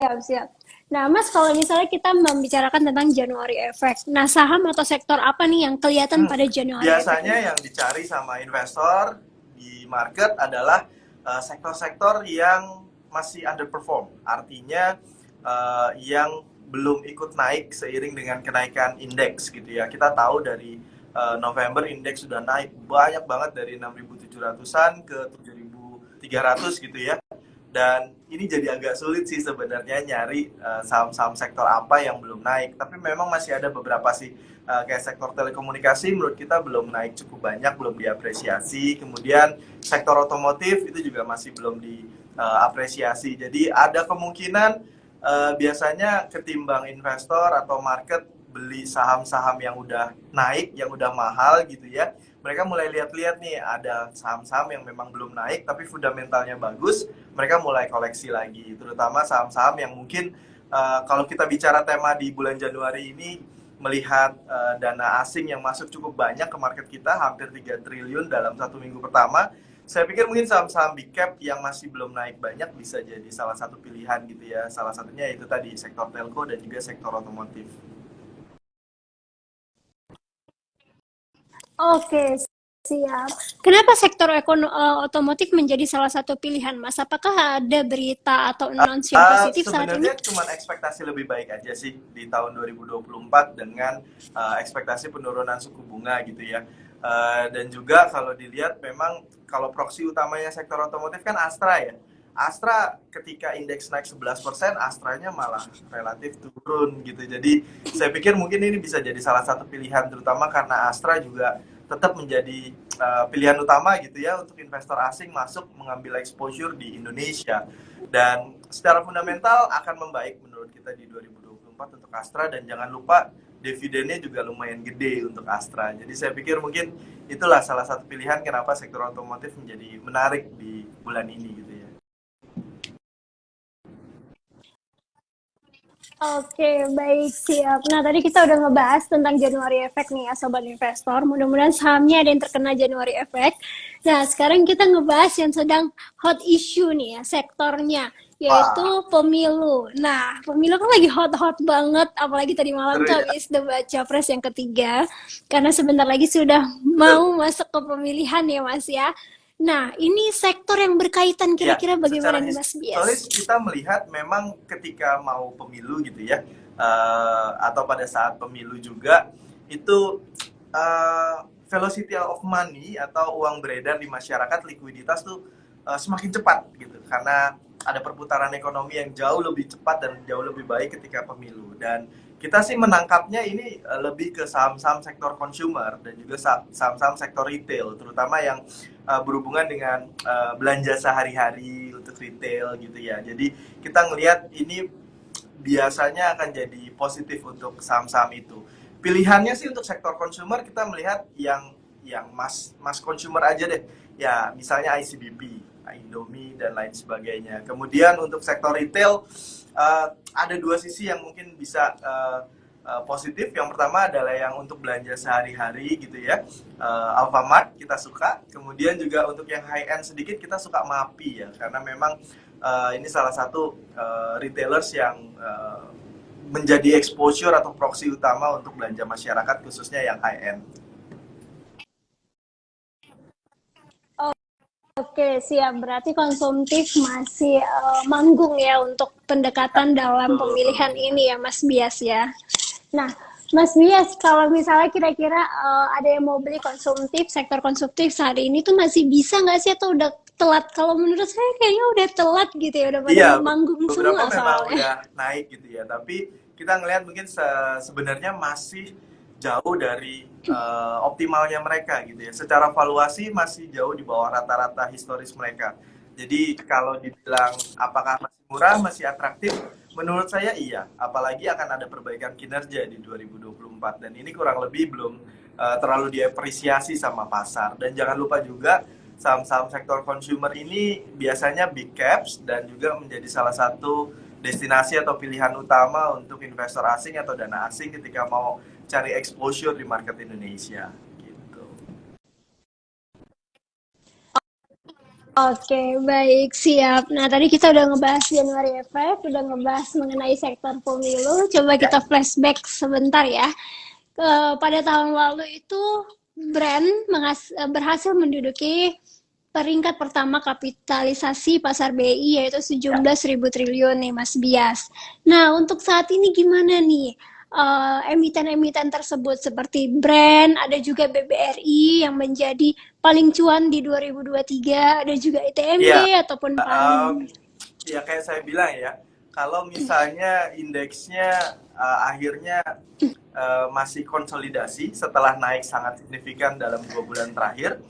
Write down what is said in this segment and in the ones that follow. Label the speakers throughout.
Speaker 1: siap. Nah, Mas, kalau misalnya kita membicarakan tentang January Effect, nah saham atau sektor apa nih yang kelihatan
Speaker 2: Hmm,
Speaker 1: pada January Effect
Speaker 2: biasanya
Speaker 1: ini?
Speaker 2: yang dicari sama investor di market adalah sektor-sektor yang masih underperform. Artinya yang belum ikut naik seiring dengan kenaikan indeks gitu ya. Kita tahu dari November indeks sudah naik banyak banget dari 6.700-an ke 7.300 gitu ya. Dan ini jadi agak sulit sih sebenarnya nyari saham-saham sektor apa yang belum naik. Tapi memang masih ada beberapa sih kayak sektor telekomunikasi menurut kita belum naik cukup banyak, belum diapresiasi. Kemudian sektor otomotif itu juga masih belum diapresiasi. Jadi ada kemungkinan biasanya ketimbang investor atau market beli saham-saham yang udah naik, yang udah mahal gitu ya. Mereka mulai lihat-lihat nih ada saham-saham yang memang belum naik tapi fundamentalnya bagus, mereka mulai koleksi lagi. Terutama saham-saham yang mungkin kalau kita bicara tema di bulan Januari ini melihat dana asing yang masuk cukup banyak ke market kita, hampir 3 triliun dalam 1 minggu pertama. Saya pikir mungkin saham-saham big cap yang masih belum naik banyak bisa jadi salah satu pilihan gitu ya. Salah satunya itu tadi sektor telco dan juga sektor otomotif.
Speaker 1: Oke, siap. Kenapa sektor otomotif menjadi salah satu pilihan, Mas? Apakah ada berita atau announce yang positif saat ini?
Speaker 2: Sebenarnya cuma ekspektasi lebih baik aja sih di tahun 2024 dengan ekspektasi penurunan suku bunga gitu ya. Dan juga kalau dilihat memang kalau proksi utamanya sektor otomotif kan Astra ya. Astra ketika indeks naik 11%, Astranya malah relatif turun gitu. Jadi saya pikir mungkin ini bisa jadi salah satu pilihan terutama karena Astra juga tetap menjadi pilihan utama gitu ya untuk investor asing masuk mengambil exposure di Indonesia. Dan secara fundamental akan membaik menurut kita di 2024 untuk Astra dan jangan lupa dividennya juga lumayan gede untuk Astra. Jadi saya pikir mungkin itulah salah satu pilihan kenapa sektor otomotif menjadi menarik di bulan ini gitu ya.
Speaker 1: Oke, baik, siap. Nah, tadi kita udah ngebahas tentang January Effect nih ya, Sobat Investor. Mudah-mudahan sahamnya ada yang terkena January Effect. Nah, sekarang kita ngebahas yang sedang hot issue nih ya, sektornya, yaitu
Speaker 2: Wah,
Speaker 1: pemilu. Nah, pemilu kan lagi hot-hot banget, apalagi tadi malam
Speaker 2: seru
Speaker 1: tuh
Speaker 2: ya.
Speaker 1: habis debat capres yang ketiga, karena sebentar lagi sudah mau
Speaker 2: Betul.
Speaker 1: masuk ke pemilihan ya, Mas ya. Nah, ini sektor yang berkaitan
Speaker 2: Ya,
Speaker 1: kira-kira bagaimana
Speaker 2: secara
Speaker 1: nih, Mas Bias?
Speaker 2: historis kita melihat memang ketika mau pemilu gitu ya, atau pada saat pemilu juga itu velocity of money atau uang beredar di masyarakat, likuiditas tuh semakin cepat gitu karena ada perputaran ekonomi yang jauh lebih cepat dan jauh lebih baik ketika pemilu. Dan kita sih menangkapnya ini lebih ke saham-saham sektor consumer dan juga saham-saham sektor retail, terutama yang berhubungan dengan belanja sehari-hari untuk retail gitu ya. Jadi kita ngelihat ini biasanya akan jadi positif untuk saham-saham itu. Pilihannya sih untuk sektor consumer kita melihat yang mass consumer aja deh. Ya, misalnya ICBP, Indomie dan lain sebagainya. Kemudian untuk sektor retail ada dua sisi yang mungkin bisa positif. Yang pertama adalah yang untuk belanja sehari-hari gitu ya. Alfamart kita suka. Kemudian juga untuk yang high end sedikit kita suka Mapi ya, karena memang ini salah satu retailers yang menjadi exposure atau proxy utama untuk belanja masyarakat khususnya yang high end.
Speaker 1: Oke, siap. Berarti konsumtif masih manggung ya untuk pendekatan dalam pemilihan ini ya, Mas Bias ya. Nah, Mas Bias, kalau misalnya kira-kira ada yang mau beli konsumtif, sektor konsumtif sehari ini tuh masih bisa nggak sih atau udah telat? Kalau menurut saya kayaknya udah telat gitu ya, udah pada
Speaker 2: Iya,
Speaker 1: manggung
Speaker 2: beberapa
Speaker 1: semua
Speaker 2: memang
Speaker 1: soalnya.
Speaker 2: udah naik gitu ya, tapi kita ngelihat mungkin sebenarnya masih jauh dari optimalnya mereka gitu ya. Secara valuasi masih jauh di bawah rata-rata historis mereka. Jadi kalau dibilang apakah masih murah, masih atraktif, menurut saya iya. Apalagi akan ada perbaikan kinerja di 2024 dan ini kurang lebih belum terlalu diapresiasi sama pasar. Dan jangan lupa juga saham-saham sektor consumer ini biasanya big caps dan juga menjadi salah satu destinasi atau pilihan utama untuk investor asing atau dana asing ketika mau cari exposure di market Indonesia gitu.
Speaker 1: Oke, baik, siap. Nah, tadi kita udah ngebahas Januari Effect, udah ngebahas mengenai sektor pemilu. Coba
Speaker 2: Ya,
Speaker 1: kita flashback sebentar ya. Pada tahun lalu itu brand berhasil menduduki peringkat pertama kapitalisasi pasar BI yaitu
Speaker 2: ya.
Speaker 1: 17.000 triliun nih Mas Bias. Nah, untuk saat ini gimana nih? Emiten-emiten tersebut seperti brand, ada juga BBRI yang menjadi paling cuan di 2023, ada juga ITMB
Speaker 2: Iya,
Speaker 1: ataupun
Speaker 2: um,
Speaker 1: paling.
Speaker 2: ya kayak saya bilang ya, kalau misalnya indeksnya akhirnya masih konsolidasi setelah naik sangat signifikan dalam 2 bulan terakhir,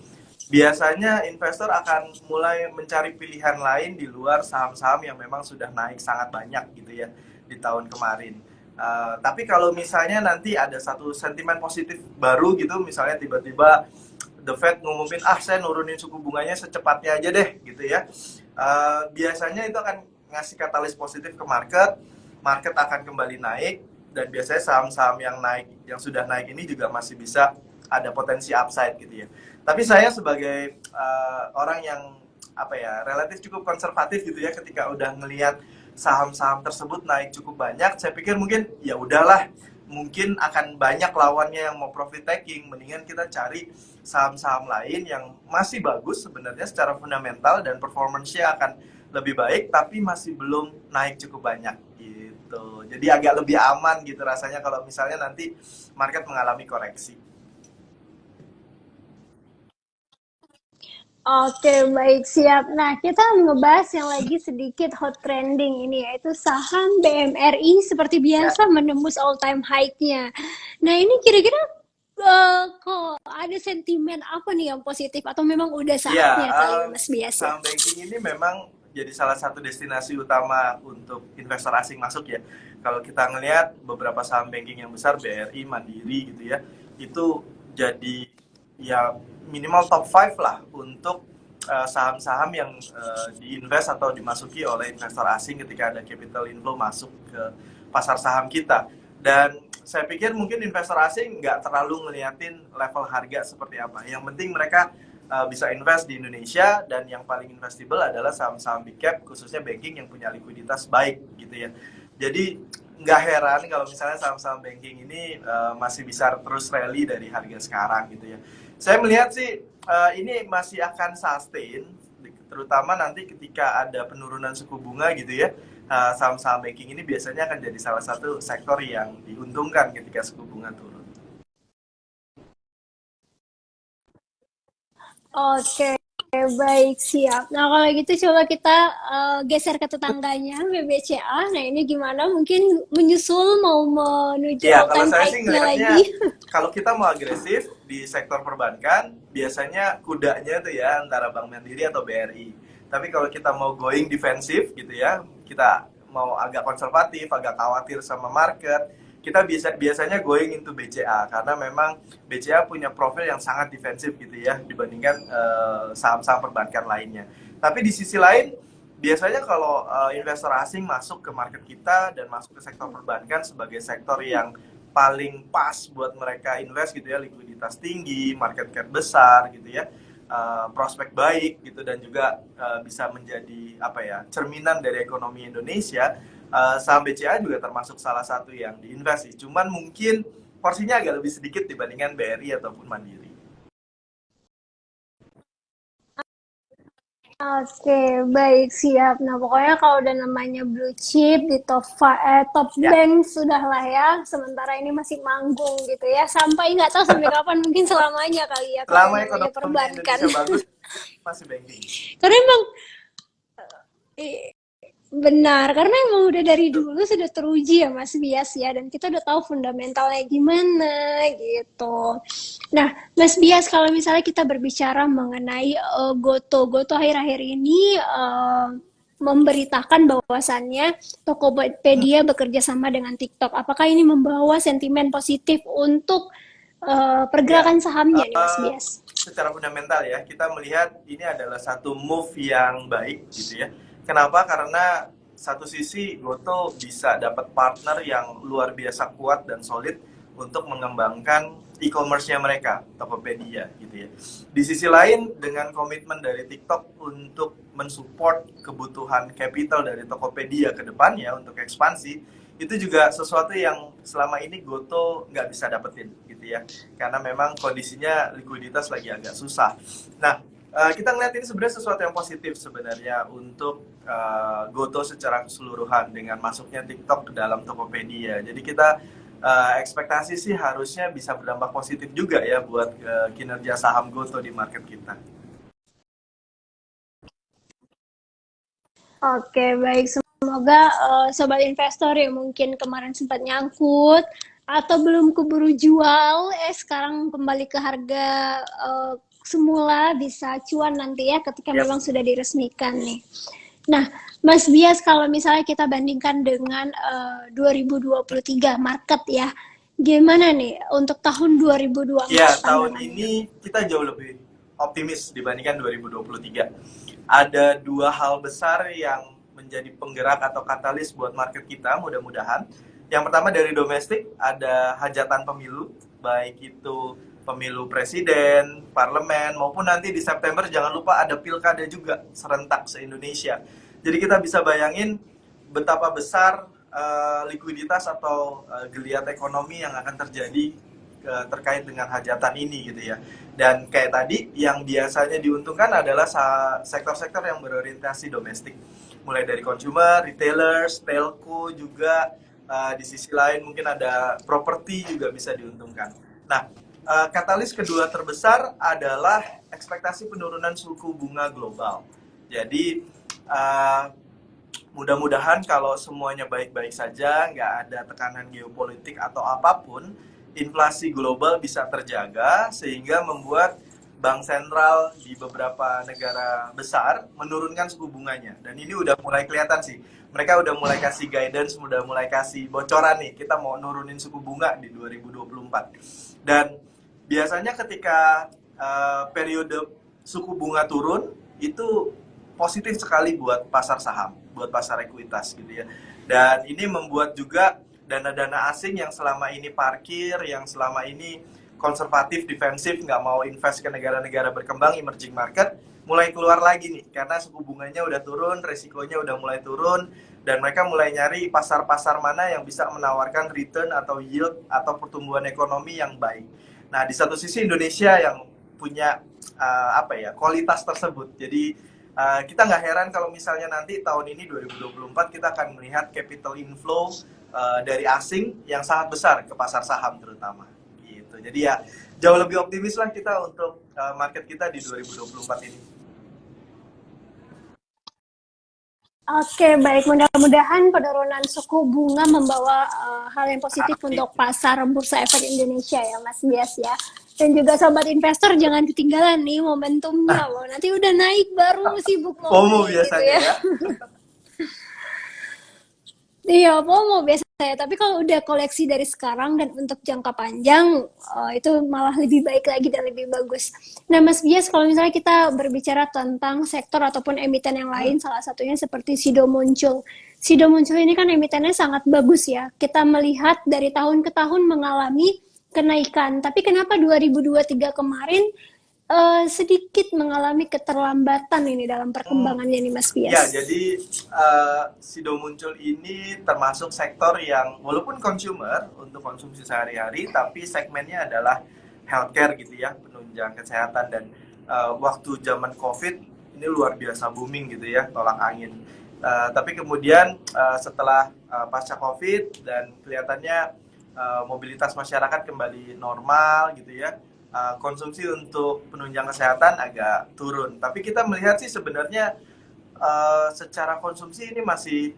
Speaker 2: biasanya investor akan mulai mencari pilihan lain di luar saham-saham yang memang sudah naik sangat banyak gitu ya di tahun kemarin. Tapi kalau misalnya nanti ada satu sentimen positif baru gitu, misalnya tiba-tiba The Fed ngumumin saya nurunin suku bunganya secepatnya aja deh gitu ya. Biasanya itu akan ngasih katalis positif ke market, market akan kembali naik dan biasanya saham-saham yang naik yang sudah naik ini juga masih bisa ada potensi upside gitu ya. Tapi saya sebagai orang yang apa ya relatif cukup konservatif gitu ya ketika udah ngelihat saham-saham tersebut naik cukup banyak, saya pikir mungkin ya udahlah mungkin akan banyak lawannya yang mau profit taking, mendingan kita cari saham-saham lain yang masih bagus sebenarnya secara fundamental dan performance-nya akan lebih baik tapi masih belum naik cukup banyak gitu. Jadi agak lebih aman gitu rasanya kalau misalnya nanti market mengalami koreksi.
Speaker 1: Oke, baik, siap. Nah, kita ngebahas yang lagi sedikit hot trending ini, yaitu saham BMRI seperti
Speaker 2: Ya,
Speaker 1: biasa menembus all time high-nya. Nah, ini kira-kira kok ada sentimen apa nih yang positif atau memang udah
Speaker 2: iya,
Speaker 1: saatnya kali ya Mas Bias ya?
Speaker 2: saham banking ini memang jadi salah satu destinasi utama untuk investor asing masuk ya. Kalau kita ngelihat beberapa saham banking yang besar, BRI, Mandiri gitu ya, itu jadi ya minimal top 5 lah untuk saham-saham yang diinvest atau dimasuki oleh investor asing ketika ada capital inflow masuk ke pasar saham kita. Dan saya pikir mungkin investor asing nggak terlalu ngeliatin level harga seperti apa. Yang penting mereka bisa invest di Indonesia dan yang paling investable adalah saham-saham big cap khususnya banking yang punya likuiditas baik gitu ya. Jadi nggak heran kalau misalnya saham-saham banking ini masih bisa terus rally dari harga sekarang gitu ya. Saya melihat sih ini masih akan sustain terutama nanti ketika ada penurunan suku bunga gitu ya. Saham-saham banking ini biasanya akan jadi salah satu sektor yang diuntungkan ketika suku bunga turun.
Speaker 1: Oke, baik, siap. Nah, kalau gitu coba kita geser ke tetangganya, BBCA. Nah, ini gimana? Mungkin menyusul mau menuju
Speaker 2: Iya,
Speaker 1: all
Speaker 2: kalau
Speaker 1: time
Speaker 2: saya sih
Speaker 1: high-nya
Speaker 2: ngelihatnya
Speaker 1: lagi.
Speaker 2: kalau kita mau agresif di sektor perbankan, biasanya kudanya tuh ya antara Bank Mandiri atau BRI. Tapi kalau kita mau going defensif gitu ya, kita mau agak konservatif, agak khawatir sama market, kita biasanya going into BCA karena memang BCA punya profil yang sangat defensif gitu ya dibandingkan saham-saham perbankan lainnya. Tapi di sisi lain biasanya kalau investor asing masuk ke market kita dan masuk ke sektor perbankan sebagai sektor yang paling pas buat mereka invest gitu ya, likuiditas tinggi, market cap besar gitu ya, prospek baik gitu dan juga bisa menjadi apa ya cerminan dari ekonomi Indonesia. Saham BCA juga termasuk salah satu yang diinvest sih. Cuman mungkin porsinya agak lebih sedikit dibandingkan BRI ataupun Mandiri.
Speaker 1: Oke, baik, siap. Nah, pokoknya kalau udah namanya blue chip di top
Speaker 2: Ya,
Speaker 1: bank sudah lah ya. Sementara ini masih manggung gitu ya. Sampai nggak tahu sampai kapan, mungkin selamanya kali ya kalau
Speaker 2: selama
Speaker 1: namanya
Speaker 2: ekonomi
Speaker 1: perbankan.
Speaker 2: Indonesia bagus masih banking.
Speaker 1: Karena emang benar, karena emang udah dari dulu sudah teruji ya Mas Bias ya, dan kita udah tahu fundamentalnya gimana gitu. Nah, Mas Bias, kalau misalnya kita berbicara mengenai Goto akhir-akhir ini memberitakan bahwasannya Tokopedia bekerja sama dengan TikTok. Apakah ini membawa sentimen positif untuk
Speaker 2: Ya,
Speaker 1: pergerakan sahamnya nih Mas
Speaker 2: uh,
Speaker 1: Bias?
Speaker 2: secara fundamental ya, kita melihat ini adalah satu move yang baik gitu ya. Kenapa? Karena satu sisi Goto bisa dapat partner yang luar biasa kuat dan solid untuk mengembangkan e-commerce-nya mereka, Tokopedia gitu ya. Di sisi lain dengan komitmen dari TikTok untuk mensupport kebutuhan capital dari Tokopedia ke depannya untuk ekspansi, itu juga sesuatu yang selama ini Goto nggak bisa dapetin gitu ya, karena memang kondisinya likuiditas lagi agak susah. Nah, kita ngeliat ini sebenarnya sesuatu yang positif sebenarnya untuk Goto secara keseluruhan dengan masuknya TikTok ke dalam Tokopedia. Jadi kita ekspektasi sih harusnya bisa berdampak positif juga ya buat kinerja saham Goto di market kita.
Speaker 1: Oke, baik. Semoga sobat investor yang mungkin kemarin sempat nyangkut atau belum keburu jual, sekarang kembali ke harga semula bisa cuan nanti ya ketika
Speaker 2: Yep.
Speaker 1: memang sudah diresmikan nih. Nah, Mas Bias, kalau misalnya kita bandingkan dengan 2023 market ya, gimana nih untuk tahun 2024
Speaker 2: Ya, tahun
Speaker 1: pandangannya?
Speaker 2: ini kita jauh lebih optimis dibandingkan 2023. Ada dua hal besar yang menjadi penggerak atau katalis buat market kita mudah-mudahan. Yang pertama dari domestik, ada hajatan pemilu, baik itu pemilu presiden, parlemen, maupun nanti di September jangan lupa ada pilkada juga serentak se-Indonesia. Jadi kita bisa bayangin betapa besar likuiditas atau geliat ekonomi yang akan terjadi terkait dengan hajatan ini gitu ya. Dan kayak tadi yang biasanya diuntungkan adalah sektor-sektor yang berorientasi domestik, mulai dari consumer, retailers, telco juga, di sisi lain mungkin ada properti juga bisa diuntungkan. Nah, katalis kedua terbesar adalah ekspektasi penurunan suku bunga global. Jadi mudah-mudahan kalau semuanya baik-baik saja, nggak ada tekanan geopolitik atau apapun, inflasi global bisa terjaga sehingga membuat bank sentral di beberapa negara besar menurunkan suku bunganya. Dan ini udah mulai kelihatan sih. Mereka udah mulai kasih guidance, udah mulai kasih bocoran nih, kita mau nurunin suku bunga di 2024. Dan biasanya ketika periode suku bunga turun, itu positif sekali buat pasar saham, buat pasar ekuitas gitu ya. Dan ini membuat juga dana-dana asing yang selama ini parkir, yang selama ini konservatif, defensif, nggak mau invest ke negara-negara berkembang, emerging market, mulai keluar lagi nih. Karena suku bunganya udah turun, resikonya udah mulai turun, dan mereka mulai nyari pasar-pasar mana yang bisa menawarkan return atau yield atau pertumbuhan ekonomi yang baik. Nah, di satu sisi Indonesia yang punya kualitas tersebut. Jadi kita nggak heran kalau misalnya nanti tahun ini 2024 kita akan melihat capital inflow dari asing yang sangat besar ke pasar saham terutama gitu. Jadi ya jauh lebih optimis lah kita untuk market kita di 2024 ini.
Speaker 1: Oke, baik. Mudah-mudahan penurunan suku bunga membawa hal yang positif
Speaker 2: Amin.
Speaker 1: untuk pasar bursa efek Indonesia ya, Mas Bias ya. Dan juga sobat investor jangan ketinggalan nih momentumnya loh. Nanti udah naik baru sibuk mau
Speaker 2: FOMO
Speaker 1: beli gitu
Speaker 2: biasanya
Speaker 1: ya.
Speaker 2: ya.
Speaker 1: Iya, FOMO biasanya. Tapi kalau udah koleksi dari sekarang dan untuk jangka panjang, itu malah lebih baik lagi dan lebih bagus. Nah, Mas Bias, kalau misalnya kita berbicara tentang sektor ataupun emiten yang lain, salah satunya seperti Sido Muncul. Sido Muncul ini kan emitennya sangat bagus ya. Kita melihat dari tahun ke tahun mengalami kenaikan. Tapi kenapa 2023 kemarin sedikit mengalami keterlambatan ini dalam perkembangannya nih, Mas
Speaker 2: Ya,
Speaker 1: Bias?
Speaker 2: jadi Sido Muncul ini termasuk sektor yang walaupun consumer untuk konsumsi sehari-hari, tapi segmennya adalah healthcare gitu ya, penunjang kesehatan. Dan waktu zaman COVID ini luar biasa booming gitu ya, tolak angin. Tapi kemudian setelah pasca COVID dan kelihatannya mobilitas masyarakat kembali normal gitu ya, konsumsi untuk penunjang kesehatan agak turun. Tapi kita melihat sih sebenarnya secara konsumsi ini masih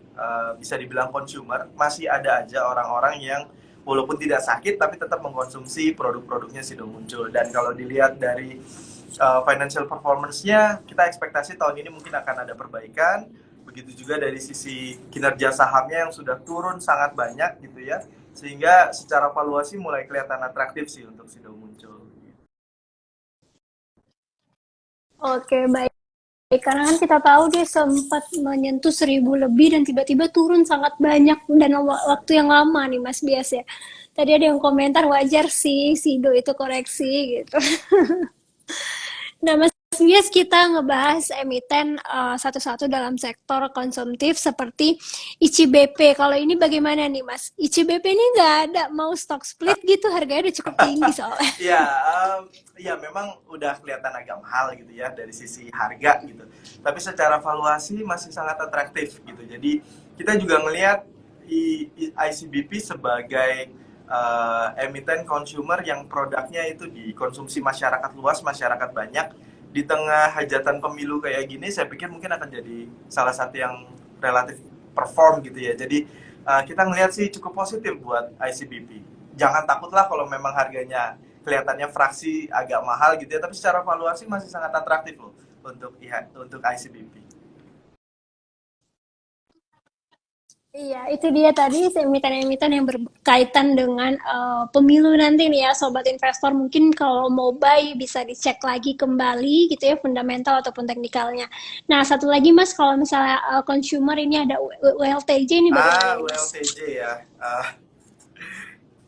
Speaker 2: bisa dibilang consumer, masih ada aja orang-orang yang walaupun tidak sakit tapi tetap mengkonsumsi produk-produknya Sido Muncul. Dan kalau dilihat dari financial performance-nya, kita ekspektasi tahun ini mungkin akan ada perbaikan. Begitu juga dari sisi kinerja sahamnya yang sudah turun sangat banyak gitu ya, sehingga secara valuasi mulai kelihatan atraktif sih untuk Sido Muncul.
Speaker 1: Oke, baik. karena kan kita tahu dia sempat menyentuh 1.000 lebih dan tiba-tiba turun sangat banyak dan waktu yang lama nih Mas Bias ya. Tadi ada yang komentar wajar sih Sido itu koreksi gitu. Nah, Mas Bias kita ngebahas emiten satu-satu dalam sektor konsumtif seperti ICBP. Kalau ini bagaimana nih Mas? ICBP ini nggak ada mau stock split gitu, harganya udah cukup tinggi soalnya.
Speaker 2: Ya, ya memang udah kelihatan agak mahal gitu ya dari sisi harga gitu. Tapi secara valuasi masih sangat atraktif gitu. Jadi kita juga ngelihat ICBP sebagai emiten consumer yang produknya itu dikonsumsi masyarakat luas, masyarakat banyak. Di tengah hajatan pemilu kayak gini, saya pikir mungkin akan jadi salah satu yang relatif perform gitu ya. Jadi kita ngelihat sih cukup positif buat ICBP. Jangan takutlah kalau memang harganya kelihatannya fraksi agak mahal gitu ya, tapi secara valuasi masih sangat atraktif loh untuk ICBP.
Speaker 1: Iya, itu dia tadi emiten-emiten yang berkaitan dengan pemilu nanti nih ya, sobat investor. Mungkin kalau mau buy bisa dicek lagi kembali gitu ya, fundamental ataupun teknikalnya. Nah, satu lagi Mas, kalau misalnya consumer ini ada WLTJ ini bagaimana nih Mas?
Speaker 2: WLTJ ya.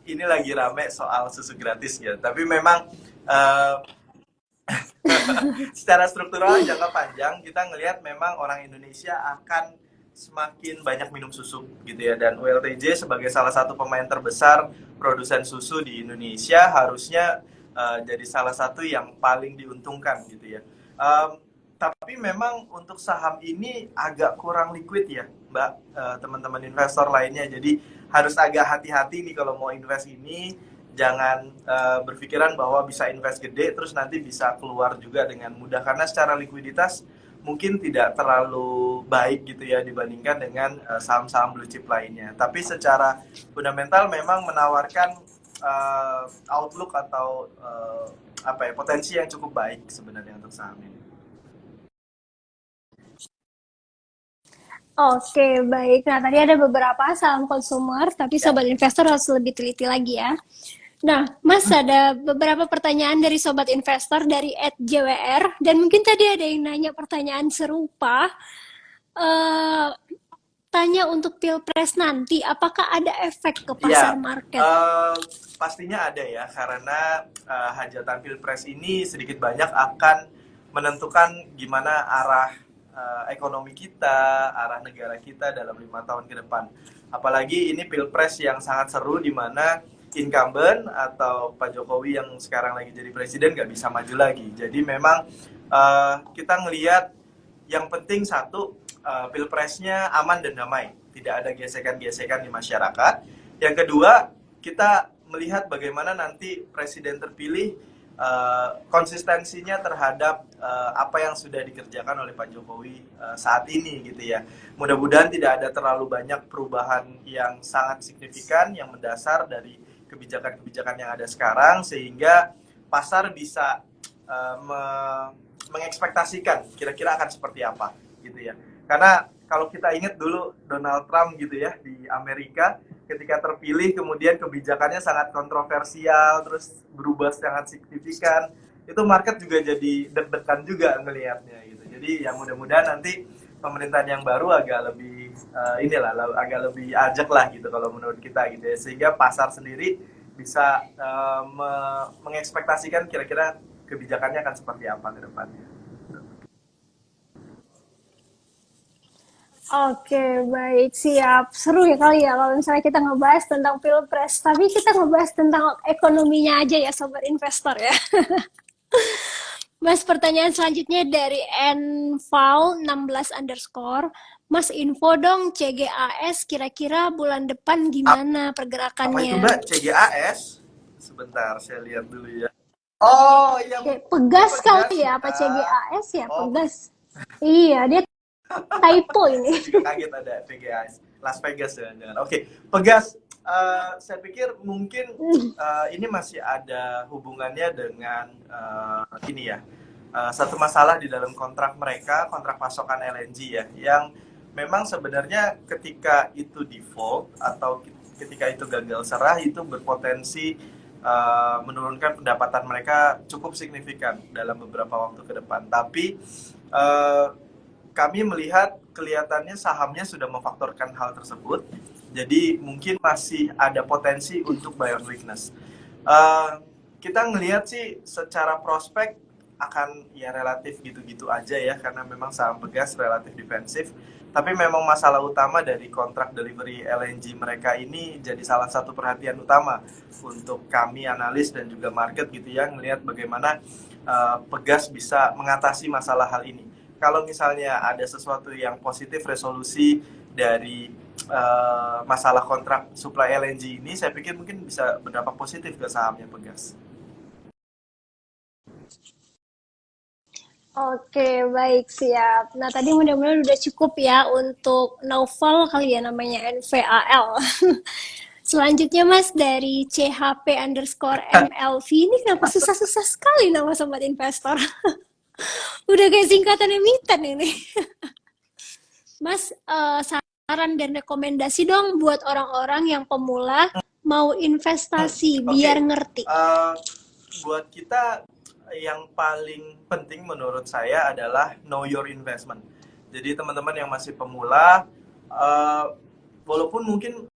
Speaker 2: Ini lagi rame soal susu gratis ya. Tapi memang uh, secara struktural jangka panjang kita ngelihat memang orang Indonesia akan semakin banyak minum susu gitu ya, dan ULTJ sebagai salah satu pemain terbesar produsen susu di Indonesia harusnya jadi salah satu yang paling diuntungkan gitu ya. Tapi memang untuk saham ini agak kurang liquid ya Mbak, teman-teman investor lainnya, jadi harus agak hati-hati nih kalau mau invest ini. Jangan berpikiran bahwa bisa invest gede terus nanti bisa keluar juga dengan mudah, karena secara likuiditas mungkin tidak terlalu baik gitu ya dibandingkan dengan saham-saham blue chip lainnya. Tapi secara fundamental memang menawarkan outlook atau apa ya, potensi yang cukup baik sebenarnya untuk saham ini.
Speaker 1: Oke, baik. Nah, tadi ada beberapa saham consumer, tapi
Speaker 2: Ya.
Speaker 1: sobat investor harus lebih teliti lagi ya. Nah, Mas ada beberapa pertanyaan dari sobat investor dari @jwr dan mungkin tadi ada yang nanya pertanyaan serupa. Eh, Tanya untuk pilpres nanti, apakah ada efek ke pasar
Speaker 2: Ya,
Speaker 1: market?
Speaker 2: pastinya ada ya, karena hajatan pilpres ini sedikit banyak akan menentukan gimana arah ekonomi kita, arah negara kita dalam 5 tahun ke depan. Apalagi ini pilpres yang sangat seru, di mana incumbent atau Pak Jokowi yang sekarang lagi jadi presiden nggak bisa maju lagi. Jadi memang kita ngelihat yang penting satu, pilpresnya aman dan damai, tidak ada gesekan-gesekan di masyarakat. Yang kedua, kita melihat bagaimana nanti presiden terpilih konsistensinya terhadap apa yang sudah dikerjakan oleh Pak Jokowi saat ini gitu ya. Mudah-mudahan tidak ada terlalu banyak perubahan yang sangat signifikan yang mendasar dari kebijakan-kebijakan yang ada sekarang, sehingga pasar bisa mengekspektasikan kira-kira akan seperti apa gitu ya. Karena kalau kita ingat dulu Donald Trump gitu ya di Amerika, ketika terpilih kemudian kebijakannya sangat kontroversial, terus berubah sangat signifikan, itu market juga jadi deg-degan juga ngelihatnya gitu. Jadi yang mudah-mudahan nanti pemerintahan yang baru agak lebih agak lebih ajak lah gitu kalau menurut kita gitu ya, sehingga pasar sendiri bisa mengekspektasikan kira-kira kebijakannya akan seperti apa ke depannya.
Speaker 1: Oke, baik, siap. Seru ya kali ya kalau misalnya kita ngebahas tentang pilpres, tapi kita ngebahas tentang ekonominya aja ya, sobat investor ya. Mas, pertanyaan selanjutnya dari nval16_. Mas, info dong CGAS kira-kira bulan depan gimana
Speaker 2: Apa itu
Speaker 1: pergerakannya?
Speaker 2: Mbak? CGAS? Sebentar, saya lihat dulu ya. Oh iya,
Speaker 1: Pegas
Speaker 2: Pegas
Speaker 1: kali ya, apa
Speaker 2: ya.
Speaker 1: CGAS ya?
Speaker 2: Oh,
Speaker 1: Pegas. Iya, dia typo ini.
Speaker 2: saya juga kaget ada PGS Las Vegas jangan-jangan. Oke, Pegas, saya pikir mungkin ini masih ada hubungannya dengan ini ya, satu masalah di dalam kontrak mereka, kontrak pasokan LNG ya, yang memang sebenarnya ketika itu default atau ketika itu gagal serah, itu berpotensi menurunkan pendapatan mereka cukup signifikan dalam beberapa waktu ke depan. Tapi kami melihat kelihatannya sahamnya sudah memfaktorkan hal tersebut. Jadi mungkin masih ada potensi untuk buy on weakness. Kita ngelihat sih secara prospek akan ya relatif gitu-gitu aja ya, karena memang saham Pegas relatif defensif. Tapi memang masalah utama dari kontrak delivery LNG mereka ini jadi salah satu perhatian utama untuk kami analis dan juga market gitu ya, ngelihat bagaimana Pegas bisa mengatasi masalah hal ini. Kalau misalnya ada sesuatu yang positif resolusi dari masalah kontrak supply LNG ini, saya pikir mungkin bisa berdampak positif ke sahamnya Pegas.
Speaker 1: Oke, baik, siap. Nah, tadi mudah-mudahan udah cukup ya untuk novel kali ya namanya NVAL. Selanjutnya Mas dari CHP_MLV ini kenapa susah-susah sekali nama sobat investor? Udah kayak singkatan emiten ini. Mas, saran dan rekomendasi dong buat orang-orang yang pemula mau investasi biar ngerti.
Speaker 2: Buat kita yang paling penting menurut saya adalah know your investment. Jadi teman-teman yang masih pemula, walaupun mungkin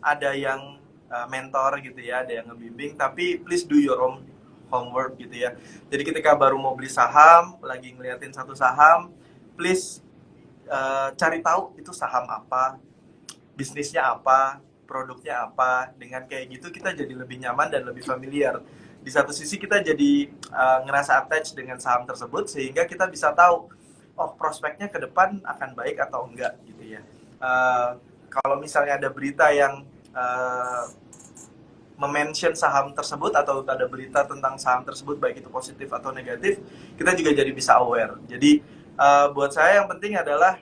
Speaker 2: ada yang mentor gitu ya, ada yang ngebimbing, tapi please do your own homework gitu ya. Jadi ketika baru mau beli saham, lagi ngeliatin satu saham, please cari tahu itu saham apa, bisnisnya apa, produknya apa. Dengan kayak gitu kita jadi lebih nyaman dan lebih familiar. Di satu sisi kita jadi ngerasa attach dengan saham tersebut, sehingga kita bisa tahu, oh prospeknya ke depan akan baik atau enggak gitu ya. Kalau misalnya ada berita yang mention saham tersebut atau ada berita tentang saham tersebut baik itu positif atau negatif, kita juga jadi bisa aware. Jadi buat saya yang penting adalah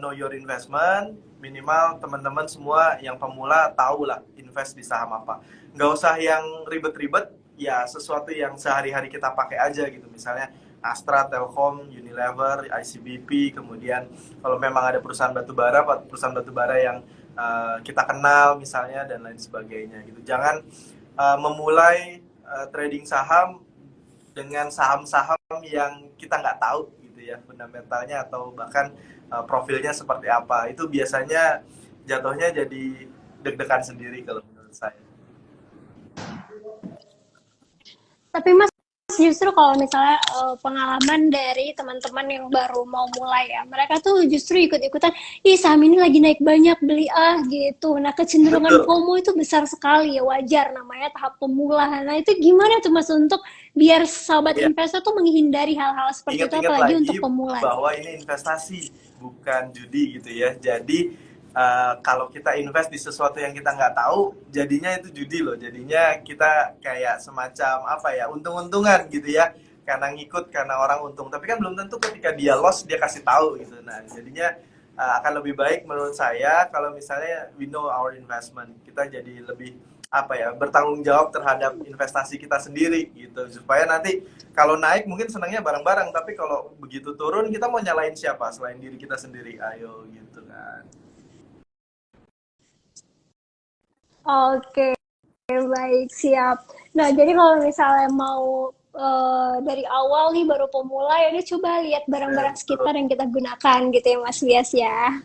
Speaker 2: know your investment. Minimal teman-teman semua yang pemula tahu lah invest di saham apa. Nggak usah yang ribet-ribet, ya sesuatu yang sehari-hari kita pakai aja gitu. Misalnya Astra, Telkom, Unilever, ICBP, kemudian kalau memang ada perusahaan batubara yang kita kenal misalnya dan lain sebagainya gitu. Jangan memulai trading saham dengan saham-saham yang kita nggak tahu gitu ya fundamentalnya atau bahkan profilnya seperti apa. Itu biasanya jatuhnya jadi deg-degan sendiri kalau menurut saya.
Speaker 1: Tapi Mas, justru kalau misalnya pengalaman dari teman-teman yang baru mau mulai ya, mereka tuh justru ikut-ikutan, ih saham ini lagi naik banyak, beli gitu. Nah, kecenderungan FOMO itu besar sekali ya, wajar namanya tahap pemula. Nah, itu gimana tuh Mas untuk biar sahabat investor tuh menghindari hal-hal seperti itu, apalagi untuk pemula?
Speaker 2: Bahwa ini investasi, bukan judi gitu ya. Jadi kalau kita invest di sesuatu yang kita nggak tahu, jadinya itu judi loh. Jadinya kita kayak semacam apa ya, untung-untungan gitu ya, karena ngikut karena orang untung. Tapi kan belum tentu ketika dia loss dia kasih tahu gitu. Nah jadinya akan lebih baik menurut saya kalau misalnya we know our investment, kita jadi lebih apa ya, bertanggung jawab terhadap investasi kita sendiri gitu, supaya nanti kalau naik mungkin senangnya bareng-bareng, tapi kalau begitu turun kita mau nyalain siapa selain diri kita sendiri, ayo gitu kan.
Speaker 1: Oke, baik, siap. Nah, jadi kalau misalnya mau dari awal nih baru pemula, ya udah coba lihat barang-barang sekitar yang kita gunakan gitu ya Mas Bias ya.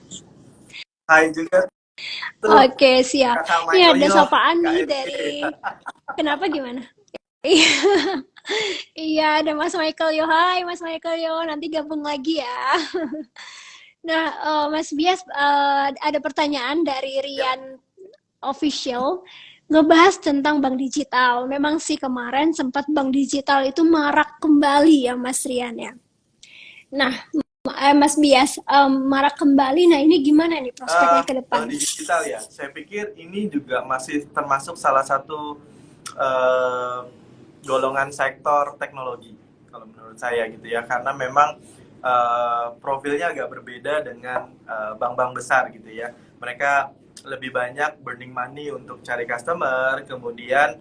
Speaker 2: Hai juga.
Speaker 1: Oke, siap. Ini ada sapaan nih dari... Kenapa gimana? Iya, ada Mas Michael Yo. Hai Mas Michael Yo, nanti gabung lagi ya. Nah, Mas Bias, ada pertanyaan dari Rian Official ngebahas tentang bank digital. Memang sih kemarin sempat bank digital itu marak kembali ya Mas Rian ya. Nah, Mas Bias, marak kembali. Nah, ini gimana nih prospeknya ke depan?
Speaker 2: Bank digital ya, saya pikir ini juga masih termasuk salah satu golongan sektor teknologi kalau menurut saya gitu ya, karena memang profilnya agak berbeda dengan bank-bank besar gitu ya. Mereka lebih banyak burning money untuk cari customer, kemudian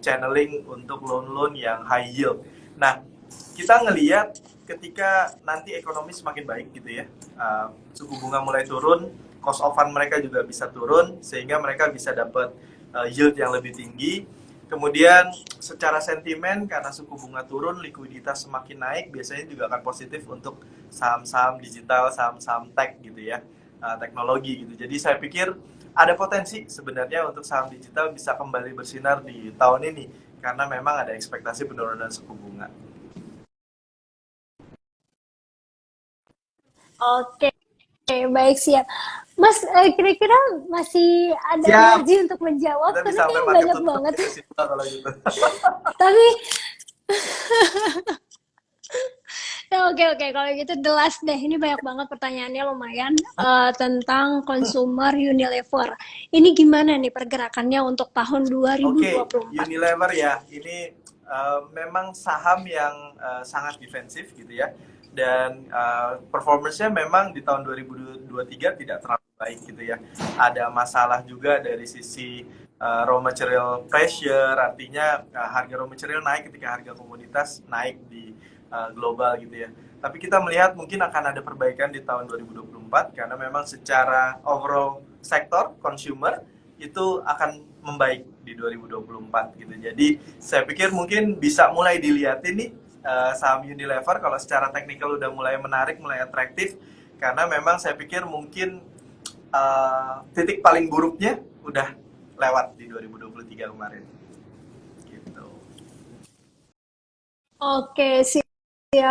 Speaker 2: channeling untuk loan-loan yang high yield. Nah, kita ngelihat ketika nanti ekonomi semakin baik gitu ya, suku bunga mulai turun, cost of fund mereka juga bisa turun, sehingga mereka bisa dapat yield yang lebih tinggi. Kemudian secara sentimen karena suku bunga turun, likuiditas semakin naik, biasanya juga akan positif untuk saham-saham digital, saham-saham tech gitu ya, teknologi gitu. Jadi saya pikir ada potensi sebenarnya untuk saham digital bisa kembali bersinar di tahun ini karena memang ada ekspektasi penurunan suku bunga.
Speaker 1: Oke, baik, siap. Mas, kira-kira masih ada
Speaker 2: Siap,
Speaker 1: energi untuk menjawab?
Speaker 2: kita
Speaker 1: Karena
Speaker 2: bisa sampai
Speaker 1: kayaknya
Speaker 2: market
Speaker 1: banyak
Speaker 2: tutup
Speaker 1: banget.
Speaker 2: ya kalau gitu.
Speaker 1: Tapi, ya, oke, kalau gitu the last deh. Ini banyak banget pertanyaannya lumayan tentang consumer Unilever. Ini gimana nih pergerakannya untuk tahun
Speaker 2: Oke,
Speaker 1: 2024?
Speaker 2: Unilever ya, ini memang saham yang sangat defensif gitu ya, dan performance-nya memang di tahun 2023 tidak terlalu baik gitu ya. Ada masalah juga dari sisi raw material pressure, artinya harga raw material naik ketika harga komoditas naik di global gitu ya. Tapi kita melihat mungkin akan ada perbaikan di tahun 2024 karena memang secara overall sektor consumer itu akan membaik di 2024 gitu. Jadi saya pikir mungkin bisa mulai dilihat ini saham Unilever kalau secara teknikal udah mulai menarik, mulai atraktif karena memang saya pikir mungkin titik paling buruknya udah lewat di 2023 kemarin. Gitu.
Speaker 1: Oke, siap.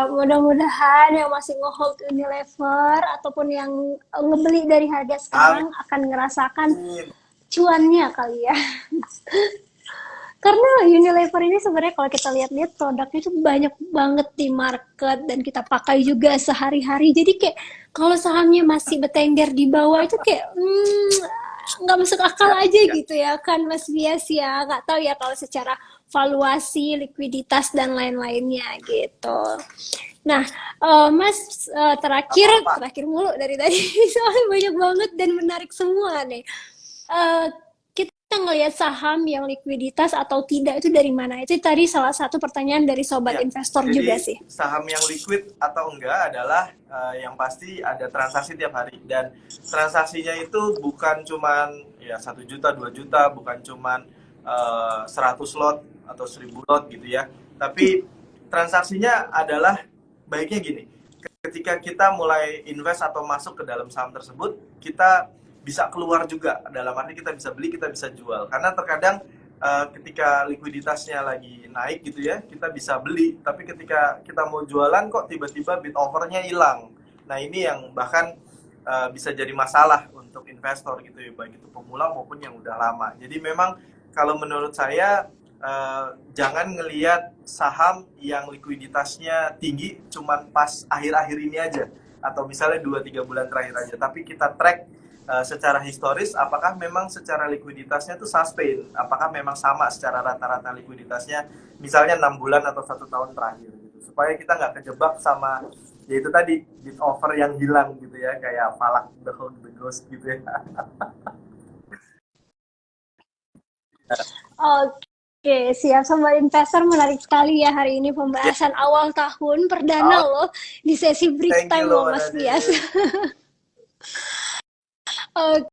Speaker 1: Mudah-mudahan yang masih nge-hold Unilever ataupun yang ngebeli dari harga
Speaker 2: Amin.
Speaker 1: sekarang akan ngerasakan cuannya kali ya. Karena Unilever ini sebenarnya kalau kita lihat-lihat produknya itu banyak banget di market dan kita pakai juga sehari-hari. Jadi kayak kalau sahamnya masih bertengger di bawah itu kayak nggak masuk akal
Speaker 2: Ya,
Speaker 1: aja
Speaker 2: ya.
Speaker 1: gitu ya kan Mas Bias ya. Nggak tahu ya kalau secara valuasi, likuiditas dan lain-lainnya gitu. Nah, Mas,
Speaker 2: Apa-apa.
Speaker 1: terakhir mulu dari tadi soalnya banyak banget dan menarik semua nih. Eh, kita ngelihat saham yang likuiditas atau tidak itu dari mana? Itu tadi salah satu pertanyaan dari sobat
Speaker 2: Ya,
Speaker 1: investor juga
Speaker 2: jadi
Speaker 1: sih.
Speaker 2: saham yang liquid atau enggak adalah yang pasti ada transaksi tiap hari dan transaksinya itu bukan cuman ya 1 juta 2 juta, bukan cuman 100 lot atau 1000 lot gitu ya. Tapi transaksinya adalah baiknya gini, ketika kita mulai invest atau masuk ke dalam saham tersebut, kita bisa keluar juga. Dalam arti kita bisa beli, kita bisa jual. Karena terkadang ketika likuiditasnya lagi naik gitu ya, kita bisa beli. Tapi ketika kita mau jualan kok tiba-tiba bid overnya hilang. Nah ini yang bahkan bisa jadi masalah untuk investor gitu ya, baik itu pemula maupun yang udah lama. Jadi memang kalau menurut saya jangan ngelihat saham yang likuiditasnya tinggi cuman pas akhir-akhir ini aja atau misalnya 2-3 bulan terakhir aja, tapi kita track secara historis apakah memang secara likuiditasnya itu sustain, apakah memang sama secara rata-rata likuiditasnya misalnya 6 bulan atau 1 tahun terakhir gitu, supaya kita nggak kejebak sama ya itu tadi bid over yang hilang gitu ya, kayak Falak the Ghost gitu ya.
Speaker 1: Oke, siap. Sobat investor, menarik sekali ya hari ini
Speaker 2: Ya,
Speaker 1: pembahasan awal tahun perdana
Speaker 2: oh,
Speaker 1: loh di sesi break
Speaker 2: thank you
Speaker 1: time
Speaker 2: loh
Speaker 1: loh Mas Bias.
Speaker 2: Nadine.
Speaker 1: Oke.